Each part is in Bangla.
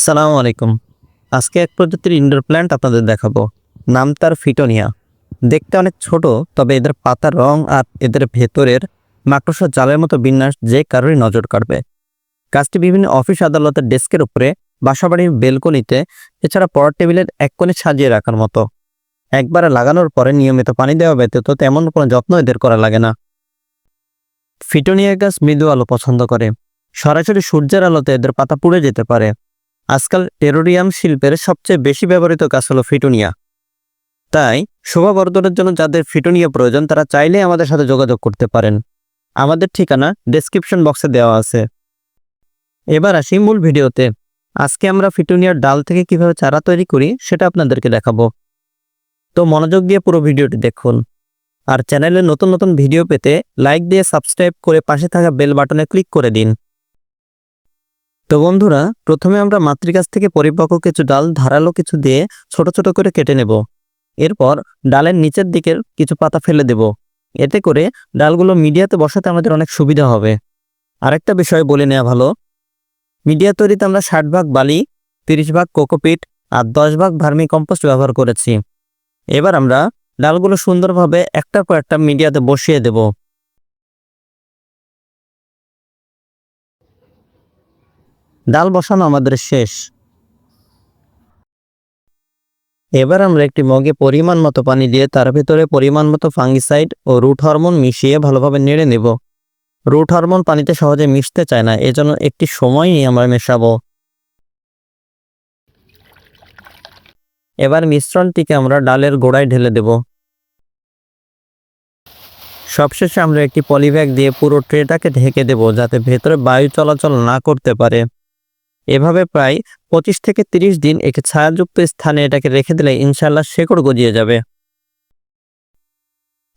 আসসালামু আলাইকুম। আজকে এক প্রজাতির ইনডোর প্ল্যান্ট আপনাদের দেখাবো। নাম তার ফিটোনিয়া। দেখতে অনেক ছোট, তবে এদের পাতার রং আর এদের ভেতরের মাকড়সার জালের মতো বিন্যাস যে কারোরই নজর কাড়বে। গাছটি বিভিন্ন অফিস আদালতের ডেস্কের উপরে, বাসাবাড়ির বেলকনিতে, এছাড়া পড়ার টেবিলের এক কোণে সাজিয়ে রাখার মতো। একবার লাগানোর পরে নিয়মিত পানি দেওয়া ব্যতীত তেমন কোনো যত্ন এদের করা লাগে না। ফিটোনিয়া গাছ মৃদু আলো পছন্দ করে। সরাসরি সূর্যের আলোতে এদের পাতা পুড়ে যেতে পারে। আজকাল টেরোরিয়াম শিল্পের সবচেয়ে বেশি ব্যবহৃত গাছ হলো ফিটোনিয়া। তাই শোভাবর্ধনের জন্য যাদের ফিটোনিয়া প্রয়োজন তারা চাইলে আমাদের সাথে যোগাযোগ করতে পারেন। আমাদের ঠিকানা ডেসক্রিপশন বক্সে দেওয়া আছে। এবার আসি মূল ভিডিওতে। আজকে আমরা ফিটোনিয়ার ডাল থেকে কিভাবে চারা তৈরি করি সেটা আপনাদেরকে দেখাবো। তো মনোযোগ দিয়ে পুরো ভিডিওটি দেখুন। আর চ্যানেলে নতুন নতুন ভিডিও পেতে লাইক দিয়ে সাবস্ক্রাইব করে পাশে থাকা বেল বাটনে ক্লিক করে দিন। তো বন্ধুরা, প্রথমে আমরা মাতৃগাছ থেকে পরিপক্ক কিছু ডাল ধারালো কিছু দিয়ে ছোট ছোট করে কেটে নেব। এরপর ডালের নিচের দিকের কিছু পাতা ফেলে দেব। এতে করে ডালগুলো মিডিয়াতে বসাতে আমাদের অনেক সুবিধা হবে। আরেকটা বিষয় বলে নেওয়া ভালো, মিডিয়া তৈরিতে আমরা 60 ভাগ বালি, 30 ভাগ কোকোপিট আর 10 ভাগ ভার্মি কম্পোস্ট ব্যবহার করেছি। এবার আমরা ডালগুলো সুন্দরভাবে একটার পর একটা মিডিয়াতে বসিয়ে দেব। ডাল বসানো আমাদের শেষ। এবার আমরা একটি মগে পরিমাণ মতো পানি দিয়ে তার ভেতরে পরিমাণ মতো ফাঙ্গিসাইড ও রুট হরমোন মিশিয়ে ভালোভাবে নেড়ে নেব। রুট হরমোন পানিতে সহজে মিশতে চায় না, এজন্য একটি সময় নিয়ে আমরা মেশাবো। এবার মিশ্রণটিকে আমরা ডালের গোড়ায় ঢেলে দেব। সবশেষে আমরা একটি পলিব্যাগ দিয়ে পুরো ট্রেটাকে ঢেকে দেব, যাতে ভেতরে বায়ু চলাচল না করতে পারে। এভাবে প্রায় 25 থেকে 30 দিন একটি ছায়াযুক্ত স্থানে এটাকে রেখে দিলে ইনশাআল্লাহ শেকড় গজিয়ে যাবে।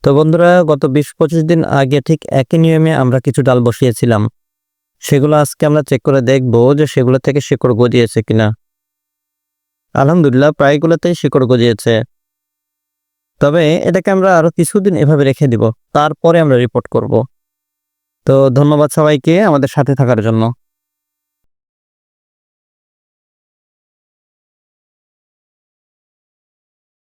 তো বন্ধুরা, গত 20-25 দিন আগে ঠিক একই নিয়মে আমরা কিছু ডাল বসিয়েছিলাম। সেগুলো আজকে আমরা চেক করে দেখব যে সেগুলো থেকে শিকড় গজিয়েছে কিনা। আলহামদুলিল্লাহ, প্রায়গুলোতেই শিকড় গজিয়েছে। তবে এটাকে আমরা আরো কিছুদিন এভাবে রেখে দিব, তারপরে আমরা রিপোর্ট করব। তো ধন্যবাদ সবাইকে আমাদের সাথে থাকার জন্য।